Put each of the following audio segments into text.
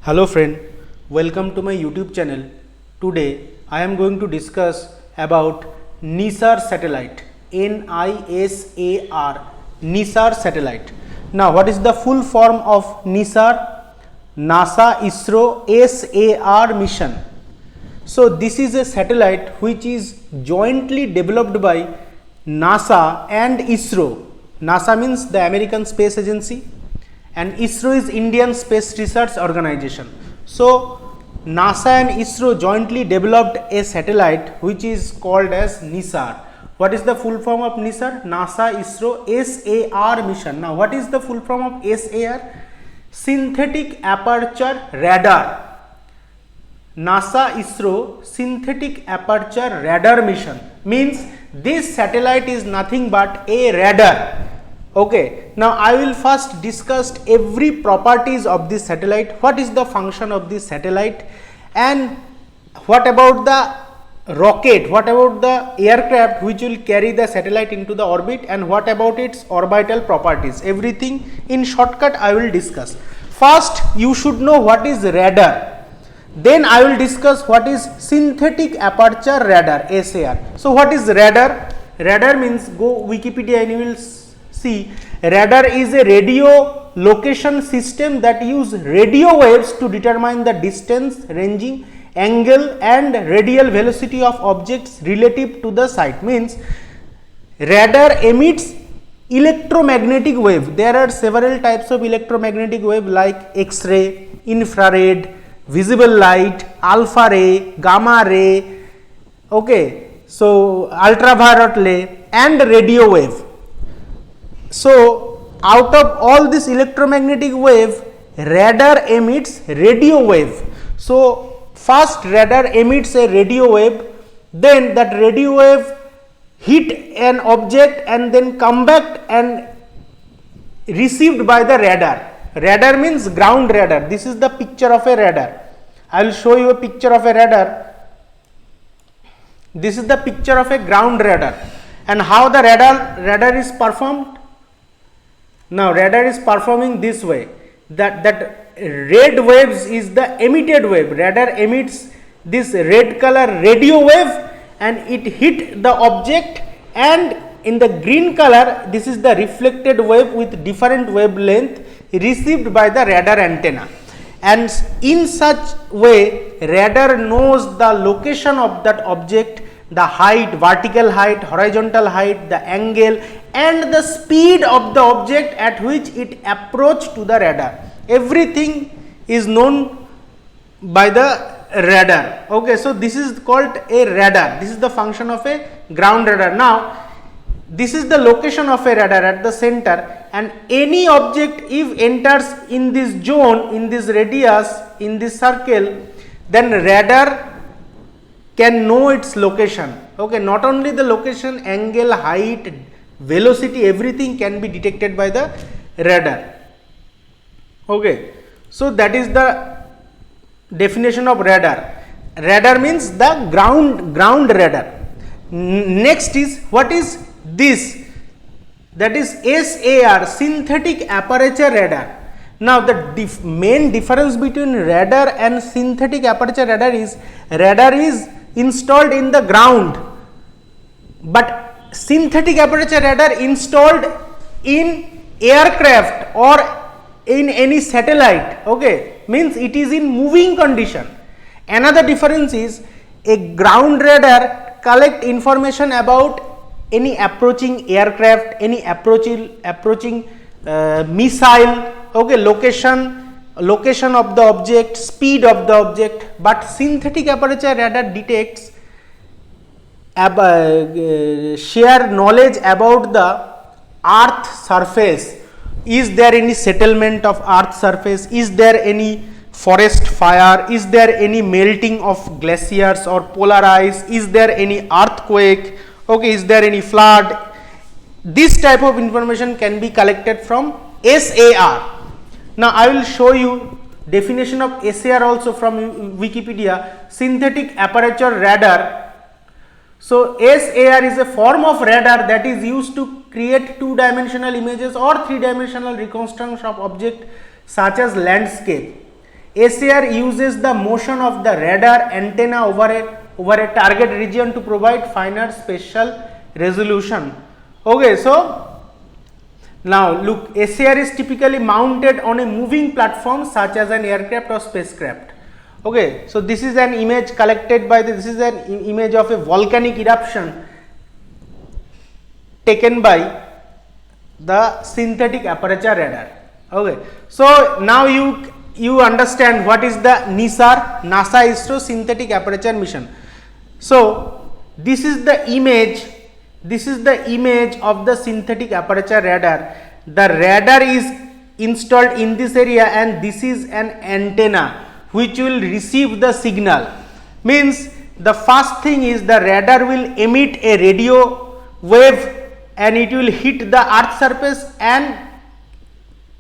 Hello friend, welcome to my YouTube channel. Today I am going to discuss about NISAR satellite, NISAR, NISAR satellite. Now what is the full form of NISAR? NASA ISRO SAR mission. So this is a satellite which is jointly developed by NASA and ISRO. NASA means the American Space Agency and ISRO is Indian Space Research Organization. So NASA and ISRO jointly developed a satellite which is called as NISAR. What is the full form of NISAR? NASA ISRO SAR mission. Now what is the full form of SAR? Synthetic Aperture Radar. NASA ISRO Synthetic Aperture Radar mission means this satellite is nothing but a radar. Okay, now I will first discuss every properties of this satellite, what is the function of this satellite, and what about the rocket, what about the aircraft which will carry the satellite into the orbit, and what about its orbital properties. Everything in shortcut I will discuss. First you should know what is radar, then I will discuss what is synthetic aperture radar SAR. So what is radar? Radar means, go Wikipedia and you will see, radar is a radio location system that use radio waves to determine the distance, ranging, angle and radial velocity of objects relative to the site. Means radar emits electromagnetic wave. There are several types of electromagnetic wave like X-ray, infrared, visible light, alpha ray, gamma ray, okay, so ultraviolet ray and radio wave. So out of all this electromagnetic wave, radar emits radio wave. So first radar emits a radio wave, then that radio wave hit an object and then come back and received by the radar. Radar means ground radar. This is the picture of a radar. I will show you a picture of a radar. This is the picture of a ground radar. And how the radar is performed? Now radar is performing this way. That red waves is the emitted wave. Radar emits this red color radio wave and it hit the object, and in the green color this is the reflected wave with different wavelength received by the radar antenna. And in such way radar knows the location of that object, the height, vertical height, horizontal height, the angle and the speed of the object at which it approach to the radar. Everything is known by the radar. Okay, so this is called a radar. This is the function of a ground radar. Now this is the location of a radar at the center, and any object if enters in this zone, in this radius, in this circle, then radar can know its location. Okay, not only the location, angle, height, velocity, everything can be detected by the radar. Okay, so that is the definition of radar. Radar means the ground radar. Next is, what is this? That is SAR, synthetic aperture radar. Now the main difference between radar and synthetic aperture radar is installed in the ground, but synthetic aperture radar installed in aircraft or in any satellite. Okay, means it is in moving condition. Another difference is, a ground radar collect information about any approaching aircraft, any approaching missile, okay, location of the object, speed of the object, but synthetic aperture radar detects share knowledge about the earth surface. Is there any settlement of earth surface? Is there any forest fire? Is there any melting of glaciers or polar ice? Is there any earthquake? Okay, is there any flood? This type of information can be collected from SAR. Now I will show you definition of SAR also from Wikipedia. Synthetic aperture radar. So SAR is a form of radar that is used to create two-dimensional images or three-dimensional reconstructions of object such as landscape. SAR uses the motion of the radar antenna over a target region to provide finer spatial resolution. Okay, so now look, SAR is typically mounted on a moving platform such as an aircraft or spacecraft. Okay, so this is an image collected by this is an image of a volcanic eruption taken by the synthetic aperture radar. Okay, so now you understand what is the NISAR, NASA ISRO synthetic aperture mission. So this is the image of the synthetic aperture radar. The radar is installed in this area and this is an antenna which will receive the signal. Means the first thing is the radar will emit a radio wave and it will hit the earth surface and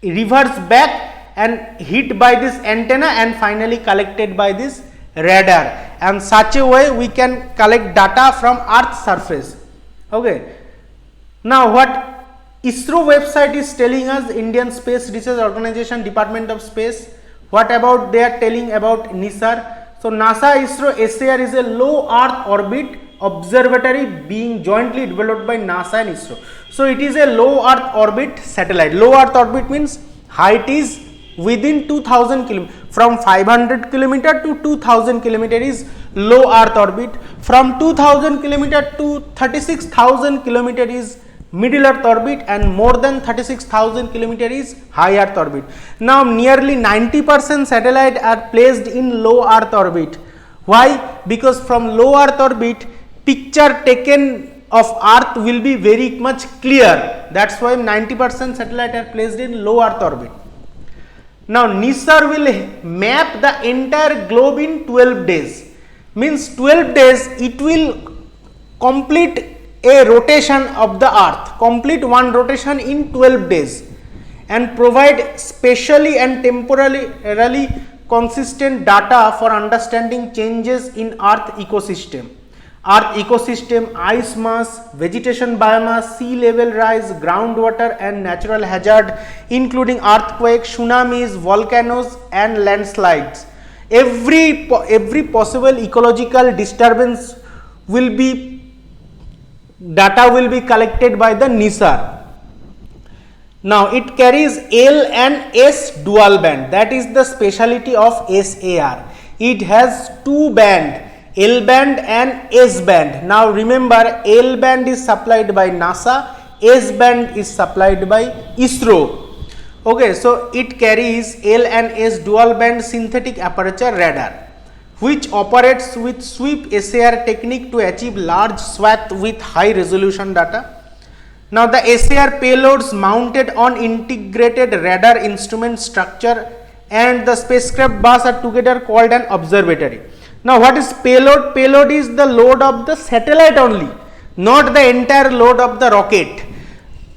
reverse back and hit by this antenna and finally collected by this radar, and such a way we can collect data from earth surface. Okay. Now what ISRO website is telling us, Indian Space Research Organization, Department of Space, what about they are telling about NISAR? So NASA ISRO SAR is a low earth orbit observatory being jointly developed by NASA and ISRO. So it is a low earth orbit satellite. Low earth orbit means height is within 2000 km, from 500 km to 2000 km is low earth orbit, from 2000 km to 36,000 km is middle earth orbit, and more than 36,000 km is high earth orbit. Now nearly 90% satellites are placed in low earth orbit. Why? Because from low earth orbit picture taken of earth will be very much clear. That's why 90% satellites are placed in low earth orbit. Now NISAR will map the entire globe in 12 days. Means 12 days it will complete a rotation of the earth, complete one rotation in 12 days, and provide spatially and temporally consistent data for understanding changes in earth ecosystem. Ice mass, vegetation biomass, sea level rise, groundwater and natural hazard including earthquake, tsunamis, volcanoes and landslides. Every possible ecological disturbance data will be collected by the NISAR. Now it carries L and S dual band, that is the speciality of SAR. It has two band, L band and S band. Now remember, L band is supplied by NASA, S band is supplied by ISRO. Okay, so it carries L and S dual band synthetic aperture radar, which operates with sweep SAR technique to achieve large swath with high resolution data. Now the SAR payloads mounted on integrated radar instrument structure and the spacecraft bus are together called an observatory. Now what is payload? Payload is the load of the satellite only, not the entire load of the rocket.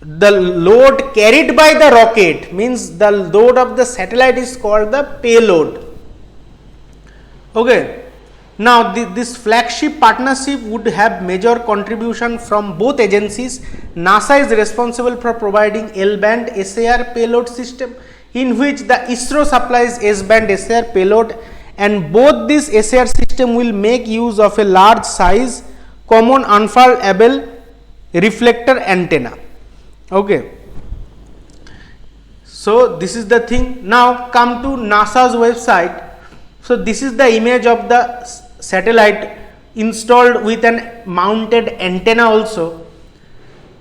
The load carried by the rocket, means the load of the satellite, is called the payload. Okay. Now this flagship partnership would have major contribution from both agencies. NASA is responsible for providing L-band SAR payload system, in which the ISRO supplies S-band SAR payload, and both this SAR system will make use of a large size common unfurlable reflector antenna. Okay. So this is the thing. Now come to NASA's website. So this is the image of the satellite installed with an mounted antenna also.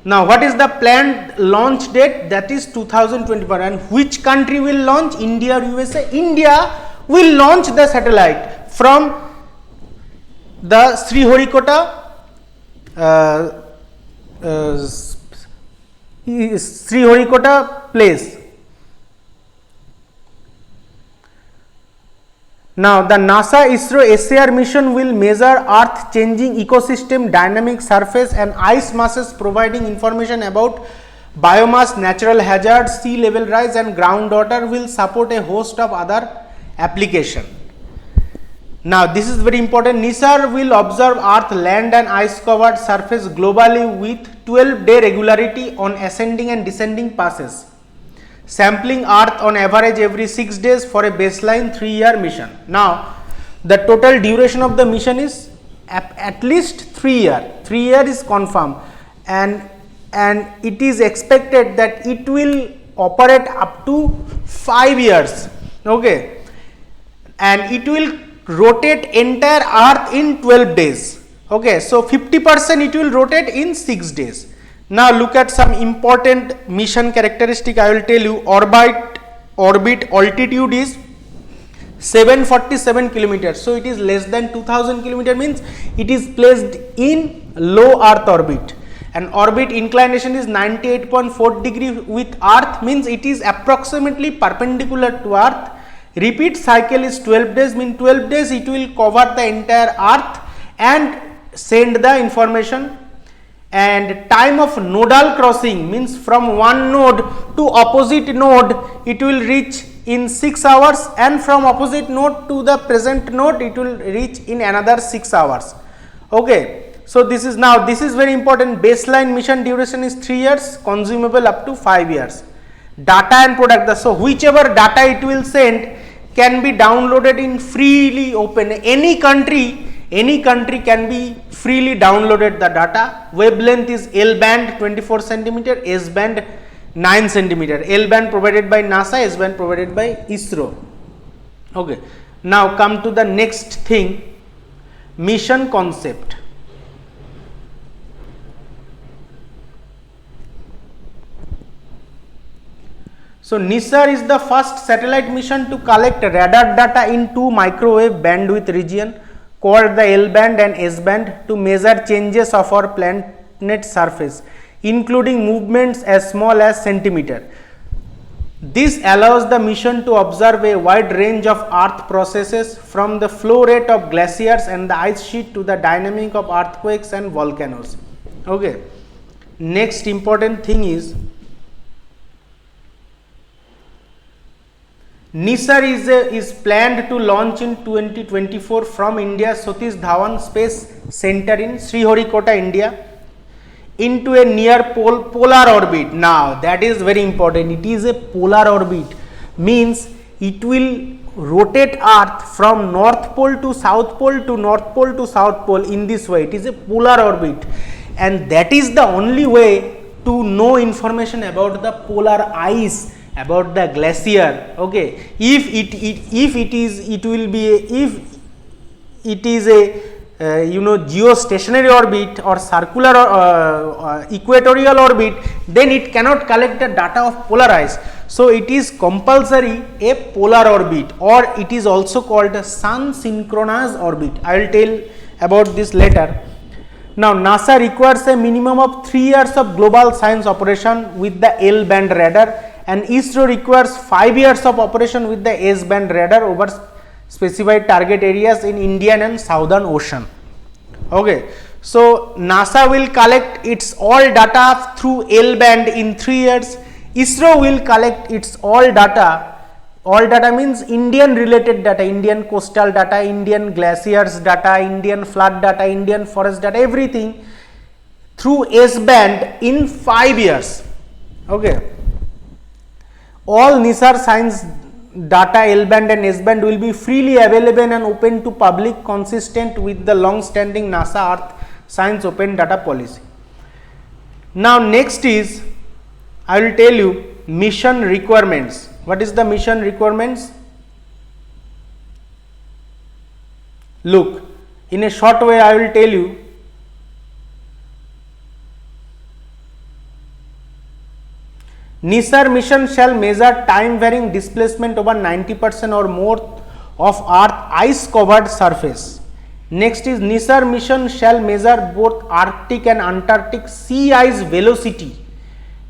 Now what is the planned launch date? That is 2024. And which country will launch? India or USA? India will launch the satellite from the Sriharikota place. Now the NASA ISRO SAR mission will measure earth changing ecosystem dynamic surface and ice masses, providing information about biomass, natural hazards, sea level rise and groundwater. Will support a host of other application. Now this is very important. NISAR will observe earth, land and ice covered surface globally with 12-day regularity on ascending and descending passes. sampling Earth on average every 6 days for a baseline 3-year mission. Now, the total duration of the mission is at least 3 years. 3 years is confirmed, and it is expected that it will operate up to 5 years. Okay, and it will rotate entire Earth in 12 days. Okay, so 50% it will rotate in 6 days. Now look at some important mission characteristic. I will tell you. Orbit altitude is 747 kilometers. So it is less than 2000 kilometer, means it is placed in low Earth orbit, and orbit inclination is 98.4 degree with Earth, means it is approximately perpendicular to Earth. Repeat cycle is 12 days, means 12 days it will cover the entire Earth and send the information. And time of nodal crossing, means from one node to opposite node it will reach in 6 hours, and from opposite node to the present node it will reach in another 6 hours. Okay, so this is very important. Baseline mission duration is 3 years, consumable up to 5 years. Data and product, so whichever data it will send can be downloaded in freely open. Any country can be freely downloaded the data. Wavelength is L-band 24 centimeter, S-band 9 centimeter. L-band provided by NASA, S-band provided by ISRO. Okay, now come to the next thing, mission concept. So NISAR is the first satellite mission to collect radar data in 2 microwave bandwidth region called the L-band and S-band to measure changes of our planet surface, including movements as small as centimeter. This allows the mission to observe a wide range of Earth processes, from the flow rate of glaciers and the ice sheet to the dynamic of earthquakes and volcanoes. Okay. Next important thing is NISAR is planned to launch in 2024 from India's Satish Dhawan Space Center in Sriharikota, India, into a near polar orbit. Now that is very important. It is a polar orbit, means it will rotate Earth from North Pole to South Pole to North Pole to South Pole in this way. It is a polar orbit, and that is the only way to know information about the polar ice, about the glacier. Okay, if it is a geostationary orbit or circular equatorial orbit, then it cannot collect the data of polar ice. So it is compulsory a polar orbit, or it is also called a Sun-Synchronous orbit. I will tell about this later. Now NASA requires a minimum of 3 years of global science operation with the L-band radar, and ISRO requires 5 years of operation with the S-band radar over specified target areas in Indian and Southern Ocean. Okay, so NASA will collect its all data through L-band in 3 years. ISRO will collect its all data. All data means Indian related data, Indian coastal data, Indian glaciers data, Indian flood data, Indian forest data, everything through S-band in 5 years. Okay. All NISAR science data, L-band and S-band, will be freely available and open to public, consistent with the long-standing NASA Earth Science Open Data Policy. Now next is, I will tell you mission requirements. What is the mission requirements? Look, in a short way I will tell you. NISAR mission shall measure time varying displacement over 90% or more of Earth ice covered surface. Next is NISAR mission shall measure both Arctic and Antarctic sea ice velocity.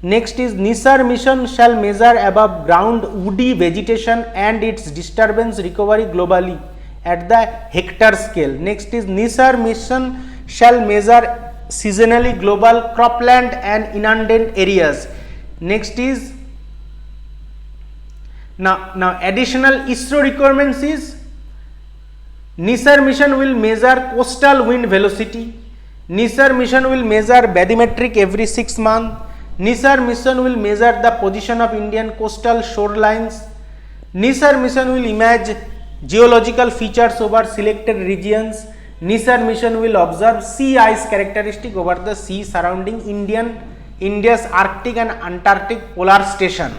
Next is NISAR mission shall measure above ground woody vegetation and its disturbance recovery globally at the hectare scale. Next is NISAR mission shall measure seasonally global cropland and inundant areas. Next is now additional ISRO requirements is NISAR mission will measure coastal wind velocity. NISAR mission will measure bathymetric every 6 months. NISAR mission will measure the position of Indian coastal shorelines. NISAR mission will image geological features over selected regions. NISAR mission will observe sea ice characteristic over the sea surrounding India's Arctic and Antarctic polar station.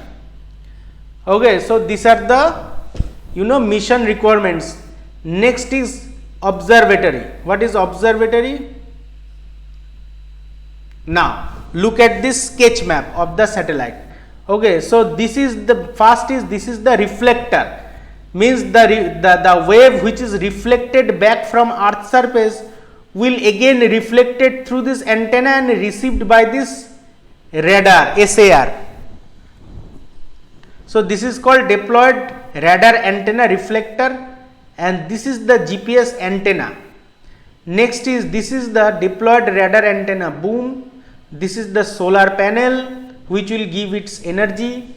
Okay, so these are the mission requirements. Next is observatory. What is observatory? Now look at this sketch map of the satellite. Okay, so this is the reflector, means the wave which is reflected back from Earth's surface will again reflected through this antenna and received by this radar SAR. So this is called deployed radar antenna reflector, and this is the GPS antenna. Next is this is the deployed radar antenna boom. This is the solar panel which will give its energy.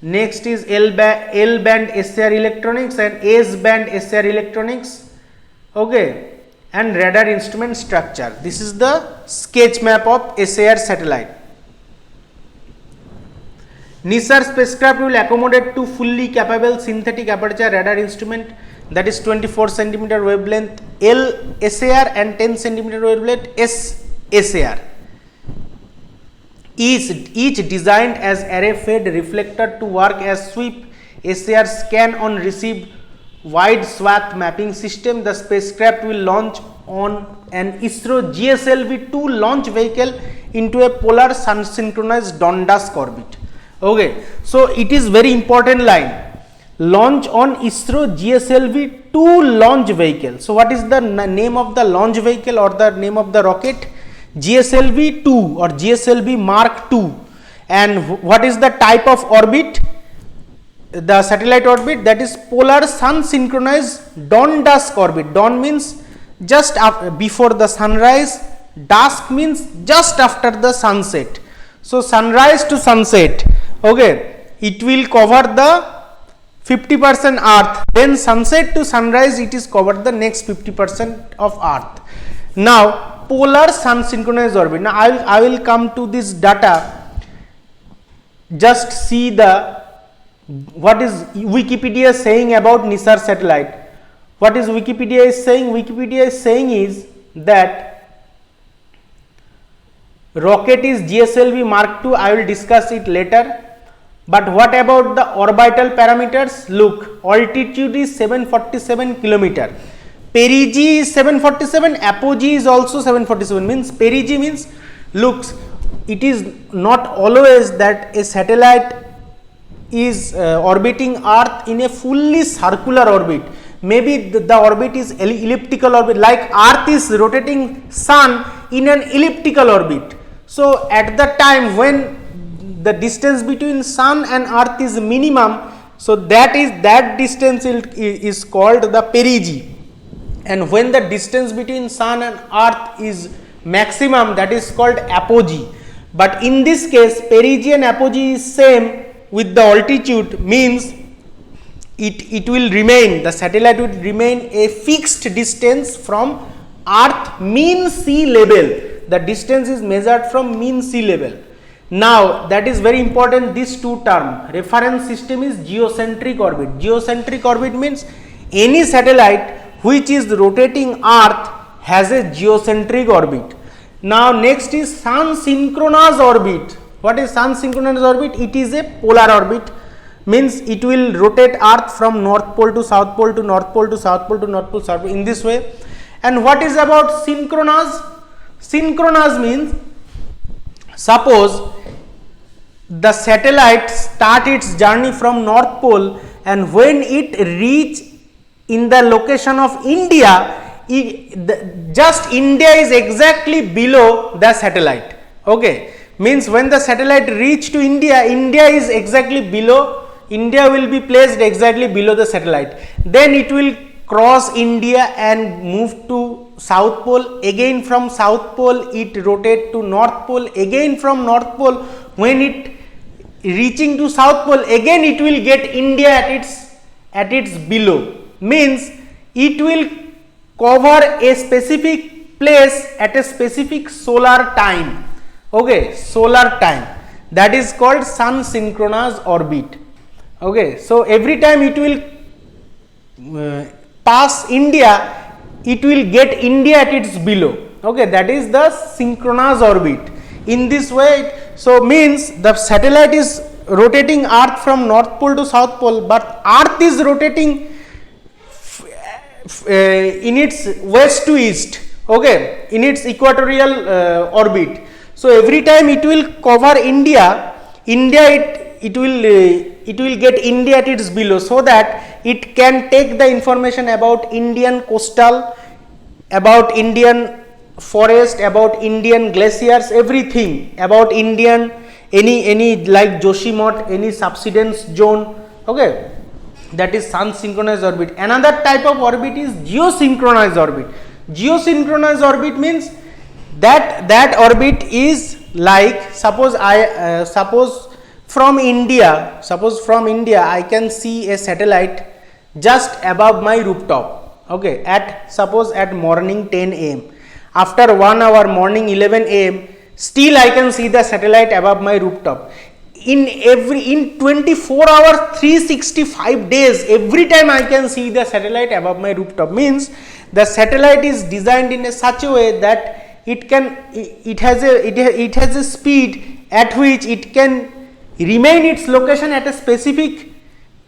Next is L-band SAR electronics and S-band SAR electronics. Okay, and radar instrument structure. This is the sketch map of SAR satellite. NISAR spacecraft will accommodate two fully capable synthetic aperture radar instrument, that is 24 cm wavelength L-SAR and 10 cm wavelength S-SAR. Each designed as array-fed reflector to work as sweep SAR scan on received wide swath mapping system. The spacecraft will launch on an ISRO GSLV-2 launch vehicle into a polar sun-synchronous dawn-dusk orbit. Okay, so it is very important line. Launch on ISRO GSLV-2 launch vehicle. So what is the name of the launch vehicle or the name of the rocket? GSLV-2 or GSLV Mk-II. And what is the type of orbit? The satellite orbit, that is polar sun-synchronous dawn-dusk orbit. Dawn means just before the sunrise, dusk means just after the sunset. So sunrise to sunset, okay, it will cover the 50% Earth, then sunset to sunrise it is covered the next 50% of Earth. Now polar sun-synchronous orbit. Now I will come to this data. Just see what is Wikipedia saying about NISAR satellite. What is Wikipedia is saying? Wikipedia is saying is that rocket is GSLV Mk-II. I will discuss it later. But what about the orbital parameters? Look, altitude is 747 km. Perigee is 747, apogee is also 747, means perigee means, looks, it is not always that a satellite is orbiting Earth in a fully circular orbit. Maybe the orbit is elliptical orbit, like Earth is rotating Sun in an elliptical orbit. So at the time when the distance between Sun and Earth is minimum, so that distance is called the perigee. And when the distance between Sun and Earth is maximum, that is called apogee. But in this case, perigee and apogee is same with the altitude, means it will remain, the satellite will remain a fixed distance from Earth mean sea level. The distance is measured from mean sea level. Now that is very important, these two terms. Reference system is geocentric orbit. Geocentric orbit means any satellite which is rotating Earth has a geocentric orbit. Now next is sun-synchronous orbit. What is sun-synchronous orbit? It is a polar orbit, means it will rotate Earth from North Pole to South Pole to North Pole to South Pole to North Pole, South Pole, in this way. And what is about synchronous? Synchronous means, suppose the satellite start its journey from North Pole, and when it reach in the location of India, just India is exactly below the satellite. Okay, means when the satellite reach to India, India is exactly below, India will be placed exactly below the satellite. Then it will cross India and move to South Pole. Again from South Pole it rotate to North Pole. Again from North Pole, when it reaching to South Pole, again it will get India at its below. Means it will cover a specific place at a specific solar time. Okay, solar time. that is called Sun-Synchronous orbit. Okay, so every time it will pass India, it will get India at its below. Okay, that is the synchronous orbit. In this way, so means the satellite is rotating Earth from North Pole to South Pole, but Earth is rotating in its west to east. Okay, in its equatorial orbit. So every time it will cover India, it will get India at its below, so that it can take the information about Indian coastal, about Indian forest, about Indian glaciers, everything about Indian, any like Joshimath, any subsidence zone. Okay, that is Sun-Synchronous orbit. Another type of orbit is Geo-Synchronous orbit. Geo-Synchronous orbit means that orbit is like, suppose from India I can see a satellite just above my rooftop. Okay, suppose at morning 10 am. After 1 hour, morning 11 am, still I can see the satellite above my rooftop. In 24 hours, 365 days, every time I can see the satellite above my rooftop. Means the satellite is designed in such a way that it has a speed at which it can remain its location at a specific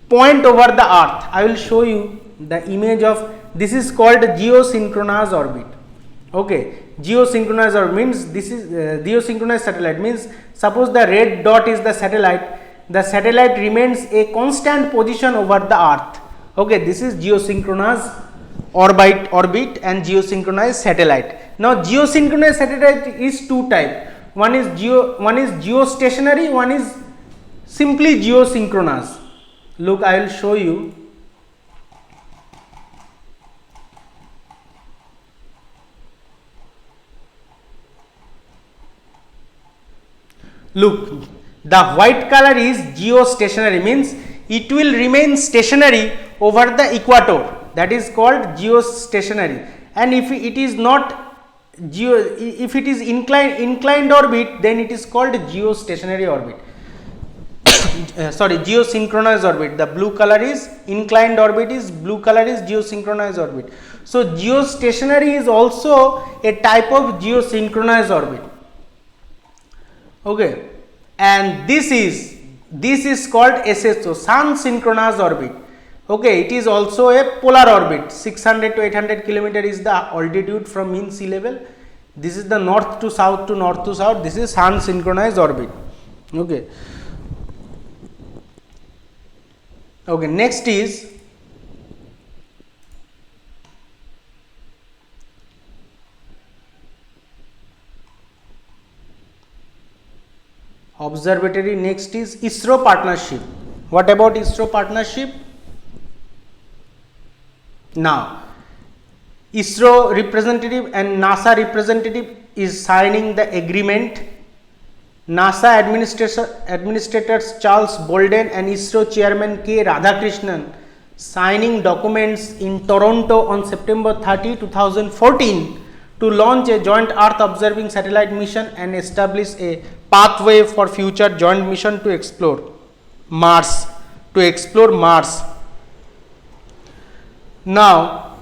point over the earth. I will show you the image of this. Is called Geo-Synchronous orbit. Okay, Geo-Synchronous orbit means this is Geo-Synchronous satellite means, suppose the red dot is the satellite remains a constant position over the earth. Okay, this is Geo-Synchronous orbit and Geo-Synchronous satellite. Now Geo-Synchronous satellite is two type. One is Geo-Stationary, one is simply Geo-Synchronous. Look, I will show you. Look, the white color is Geo-Stationary, means it will remain stationary over the equator. That is called Geo-Stationary. And if it is not if it is inclined orbit, then it is called Geo-Stationary orbit. Sorry, Geo-Synchronous orbit. The blue color is inclined orbit, blue color is Geo-Synchronous orbit. So Geo-Stationary is also a type of Geo-Synchronous orbit. Okay, and this is called SSO, Sun-Synchronous orbit. Okay, it is also a polar orbit. 600 to 800 kilometer is the altitude from mean sea level. This is the north to south to north to south. This is Sun-Synchronous orbit. Okay. Okay, next is observatory. Next is ISRO partnership. What about ISRO partnership? Now, ISRO representative and NASA representative is signing the agreement. NASA administrators Charles Bolden and ISRO chairman K. Radhakrishnan signing documents in Toronto on September 30, 2014 to launch a joint Earth observing satellite mission and establish a pathway for future joint mission to explore Mars. Now,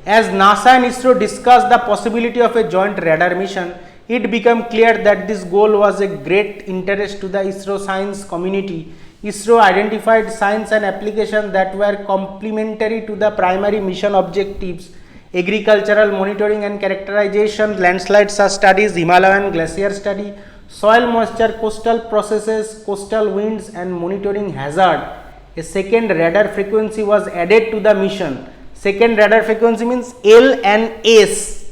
as NASA and ISRO discussed the possibility of a joint radar mission, it became clear that this goal was a great interest to the ISRO science community. ISRO identified science and applications that were complementary to the primary mission objectives: agricultural monitoring and characterization, landslide studies, Himalayan glacier study, soil moisture, coastal processes, coastal winds, and monitoring hazard. A second radar frequency was added to the mission. Second radar frequency means L and S.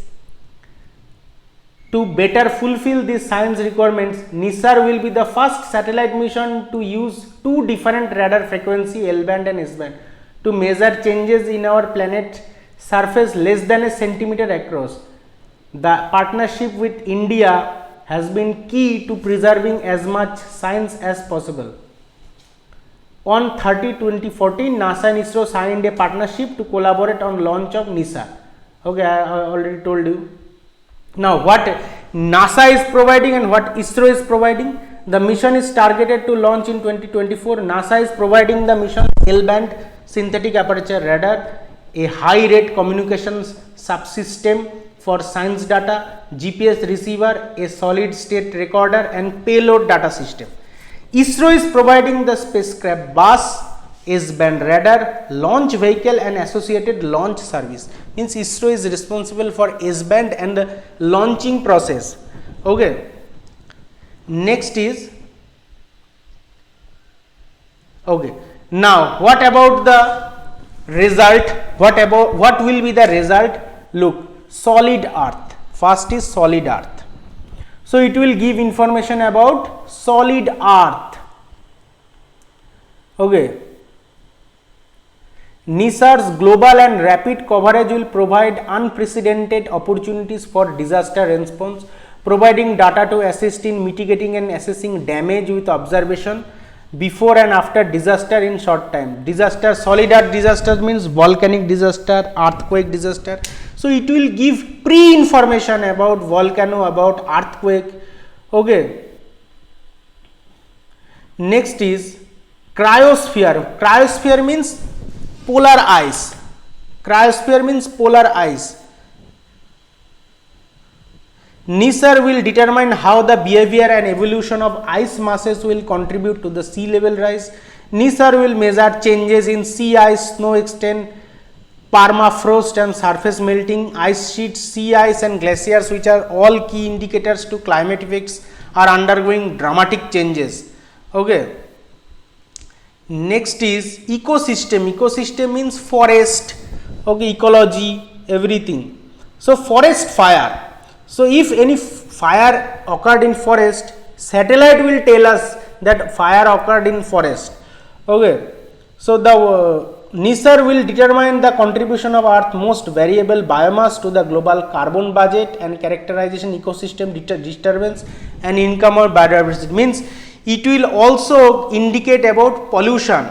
To better fulfill these science requirements, NISAR will be the first satellite mission to use two different radar frequency, L-band and S-band, to measure changes in our planet surface less than a centimeter across. The partnership with India has been key to preserving as much science as possible. On 30/2014, NASA and ISRO signed a partnership to collaborate on launch of NISAR. Okay, I already told you. Now, what NASA is providing and what ISRO is providing. The mission is targeted to launch in 2024. NASA is providing the mission L-band synthetic aperture radar, a high rate communications subsystem for science data, GPS receiver, a solid state recorder and payload data system. ISRO is providing the spacecraft bus, S-band radar, launch vehicle and associated launch service. Means ISRO is responsible for S-band and the launching process. Okay. Next is, okay. Now what about the result? What will be the result? Look, solid earth. First is solid earth. So it will give information about solid earth. Okay. NISAR's global and rapid coverage will provide unprecedented opportunities for disaster response, providing data to assist in mitigating and assessing damage with observation before and after disaster in short time. Disaster, solid earth disaster means volcanic disaster, earthquake disaster. So it will give pre-information about volcano, about earthquake. Okay. Next is cryosphere. Cryosphere means polar ice. Cryosphere means polar ice. NISAR will determine how the behavior and evolution of ice masses will contribute to the sea level rise. NISAR will measure changes in sea ice, snow extent, permafrost and surface melting, ice sheets, sea ice and glaciers, which are all key indicators to climate effects, are undergoing dramatic changes. Okay. Next is ecosystem. Ecosystem means forest, okay, ecology, everything. So forest fire. So if any fire occurred in forest, satellite will tell us that fire occurred in forest. Okay. So the NISAR will determine the contribution of Earth most variable biomass to the global carbon budget and characterization ecosystem disturbance and income or biodiversity. Means it will also indicate about pollution.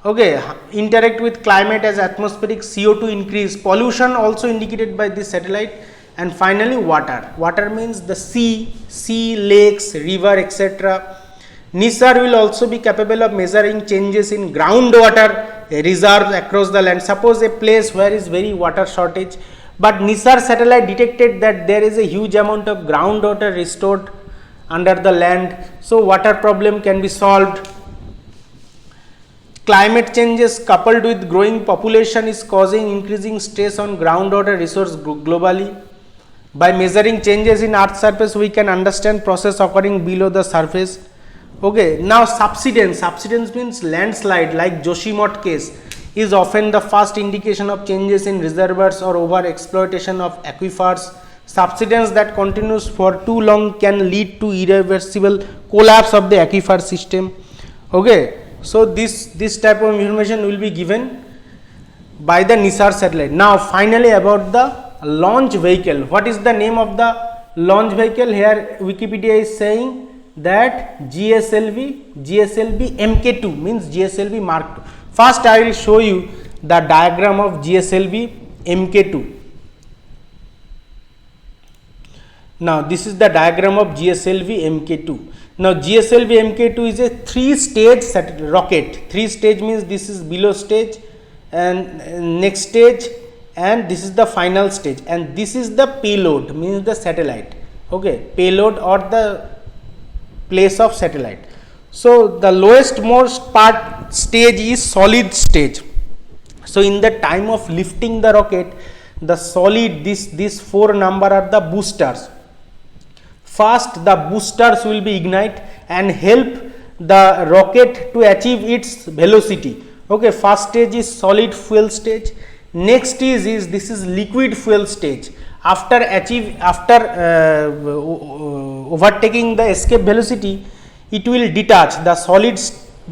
Okay, interact with climate as atmospheric CO2 increase, pollution also indicated by this satellite. And finally water. Water means the sea, lakes, river, etc. NISAR will also be capable of measuring changes in groundwater reserves across the land. Suppose a place where is very water shortage, but NISAR satellite detected that there is a huge amount of groundwater restored under the land, so water problem can be solved. Climate changes coupled with growing population is causing increasing stress on groundwater resource globally. By measuring changes in earth surface, we can understand process occurring below the surface. Okay. Now subsidence. Subsidence means landslide, like Joshimath case is often the first indication of changes in reservoirs or over exploitation of aquifers. Subsidence that continues for too long can lead to irreversible collapse of the aquifer system. Okay. So this type of information will be given by the NISAR satellite. Now finally about the launch vehicle. What is the name of the launch vehicle? Here Wikipedia is saying that GSLV Mk-II means GSLV Mk-II. First I will show you the diagram of GSLV Mk-II. Now this is the diagram of GSLV Mk-II. Now GSLV Mk-II is a 3-stage rocket. 3 stage means this is below stage and next stage, and this is the final stage, and this is the payload, means the satellite. Okay, payload or the place of satellite. So the lowest most part stage is solid stage. So in the time of lifting the rocket, the solid, this 4 number are the boosters. First the boosters will be ignite and help the rocket to achieve its velocity. Okay, first stage is solid fuel stage. Next is this is liquid fuel stage. After overtaking the escape velocity, it will detach. The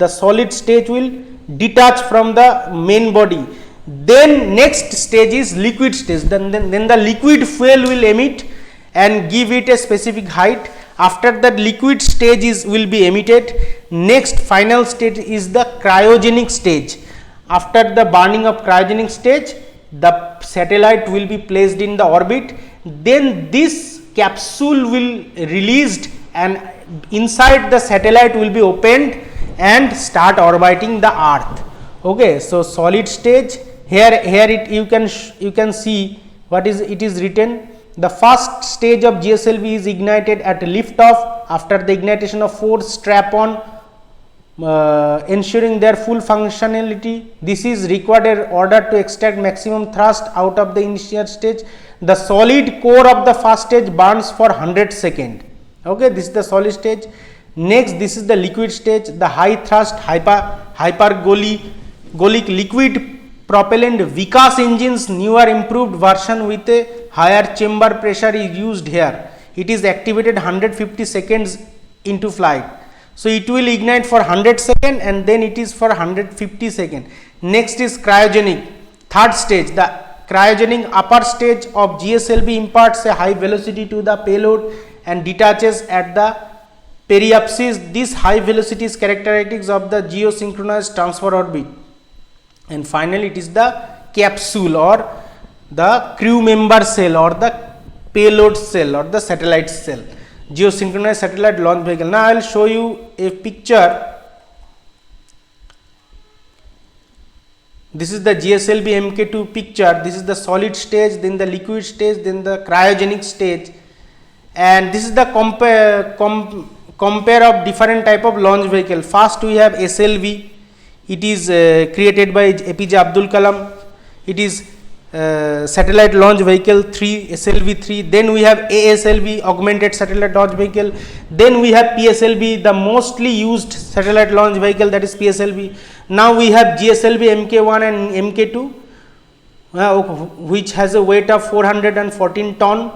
solid stage will detach from the main body. Then next stage is liquid stage. Then the liquid fuel will emit and give it a specific height. After that liquid stage will be emitted. Next final stage is the cryogenic stage. After the burning of cryogenic stage, the satellite will be placed in the orbit. Then this capsule will released and inside the satellite will be opened and start orbiting the earth. Okay, so solid stage, here you can see what is it is written. The first stage of GSLV is ignited at liftoff after the ignition of 4 strap-on, ensuring their full functionality. This is required in order to extract maximum thrust out of the initial stage. The solid core of the first stage burns for 100 seconds. Okay, this is the solid stage. Next, this is the liquid stage. The high thrust hypergolic liquid propellant Vikas engines, newer improved version with a higher chamber pressure is used here. It is activated 150 seconds into flight. So it will ignite for 100 seconds and then it is for 150 seconds. Next is cryogenic, third stage. The cryogenic upper stage of GSLV imparts a high velocity to the payload and detaches at the periapsis. This high velocity is characteristics of the geosynchronous transfer orbit. And finally, it is the capsule or the crew member cell or the payload cell or the satellite cell, geosynchronous satellite launch vehicle. Now I will show you a picture. This is the GSLV Mk-II picture. This is the solid stage, then the liquid stage, then the cryogenic stage, and this is the compare of different type of launch vehicle. First we have SLV. It is created by APJ Abdul Kalam. It is satellite launch vehicle 3, SLV 3. Then we have ASLV, augmented satellite launch vehicle. Then we have PSLV, the mostly used satellite launch vehicle, that is PSLV. Now we have GSLV Mk-I and Mk-II, which has a weight of 414 ton.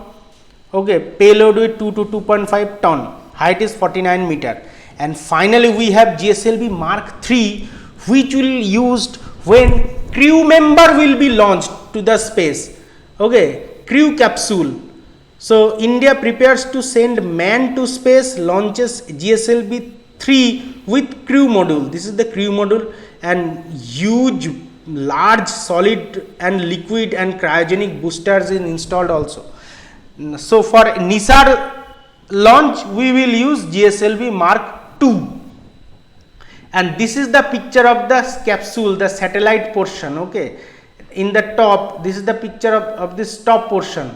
Okay, payload with 2 to 2.5 ton. Height is 49 meter. And finally we have GSLV Mk-III, which will used when crew member will be launched to the space. Okay, crew capsule. So India prepares to send man to space, launches GSLV-3 with crew module. This is the crew module, and huge, large solid and liquid and cryogenic boosters is installed also. So for NISAR launch, we will use GSLV Mk-II. And this is the picture of the capsule, the satellite portion. Okay, in the top, this is the picture of this top portion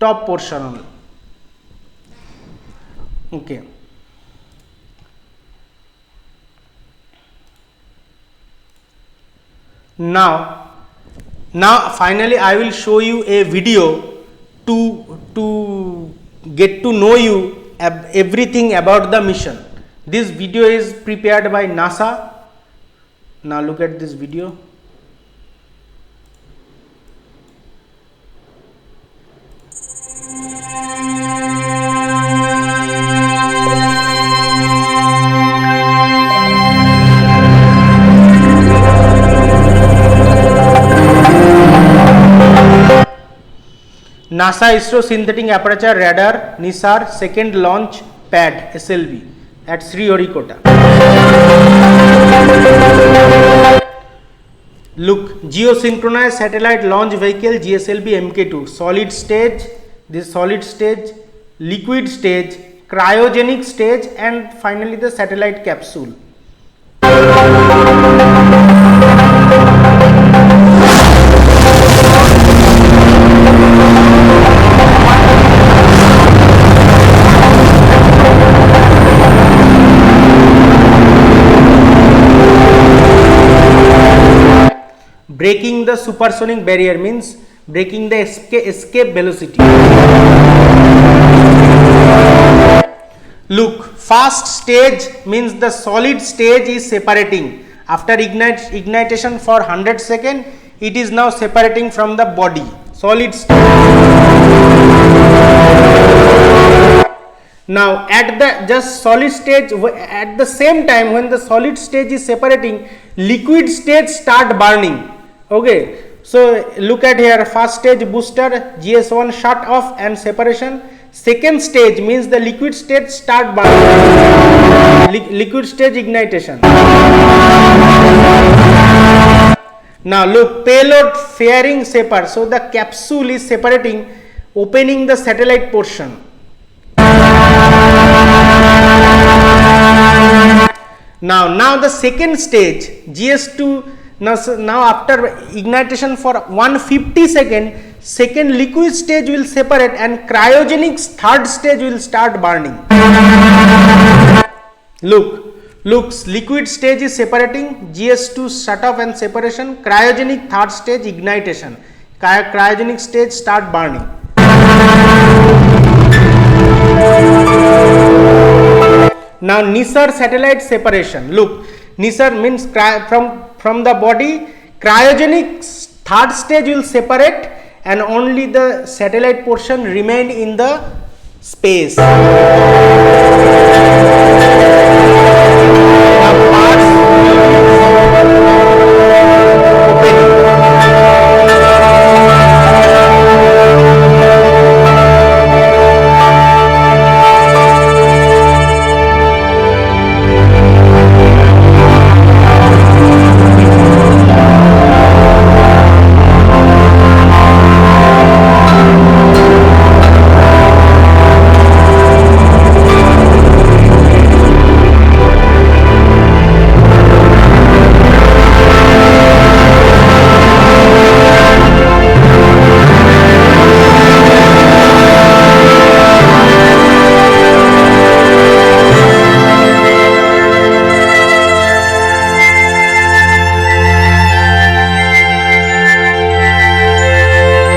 only. Okay, now finally I will show you a video to get to know you everything about the mission. This video is prepared by NASA. Now look at this video. NASA ISRO synthetic aperture radar NISAR second launch pad SLV at Sriharikota. Look, Geo-Synchronous Satellite Launch Vehicle GSLV Mk-II, solid stage, this solid stage, liquid stage, cryogenic stage, and finally the satellite capsule. Breaking the supersonic barrier means breaking the escape velocity. Look, fast stage means the solid stage is separating. After ignition for 100 seconds, it is now separating from the body. Solid stage. Now at the just solid stage, at the same time when the solid stage is separating, liquid stage start burning. Okay, so look at here, first stage booster GS1 shut off and separation. Second stage means the liquid stage start burning, liquid stage ignition. Now look, payload fairing separ, so the capsule is separating, opening the satellite portion. Now the second stage GS2, now after ignition for 150 seconds, second liquid stage will separate and cryogenic third stage will start burning. Look, liquid stage is separating, GS2 shut off and separation, cryogenic third stage ignition, cryogenic stage start burning. Now NISAR satellite separation. Look, NISAR means from the body, cryogenic third stage will separate and only the satellite portion remain in the space.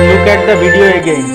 Look at the video again.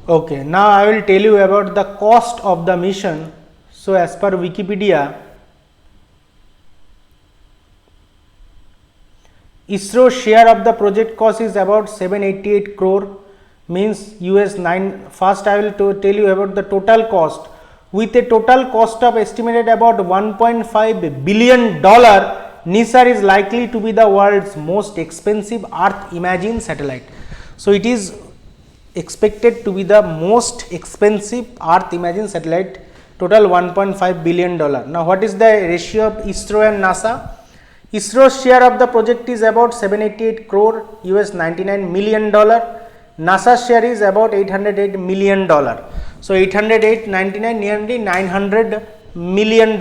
Okay, now I will tell you about the cost of the mission. So as per Wikipedia, ISRO share of the project cost is about 788 crore, means US 9. First I will tell you about the total cost. With a total cost of estimated about $1.5 billion, NISAR is likely to be the world's most expensive Earth imaging satellite. So it is expected to be the most expensive Earth imaging satellite, total $1.5 billion. Now what is the ratio of ISRO and NASA? ISRO's share of the project is about 788 crore, US $99 million. NASA's share is about $808 million. So 808, 99, nearly $900 million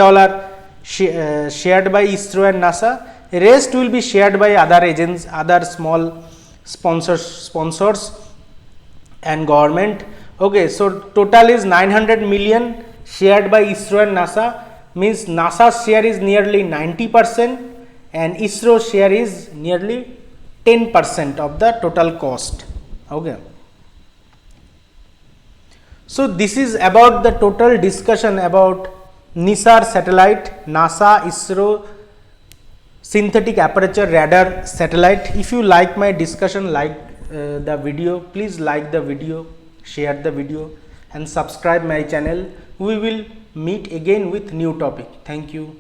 shared by ISRO and NASA. Rest will be shared by other agents, other small sponsors and government. Okay, so total is 900 million shared by ISRO and NASA, means NASA's share is nearly 90% and ISRO's share is nearly 10% of the total cost. Okay. So this is about the total discussion about NISAR satellite, NASA, ISRO synthetic aperture radar satellite. If you like my discussion, like the video, please like the video, share the video and subscribe my channel. We will meet again with new topic. Thank you.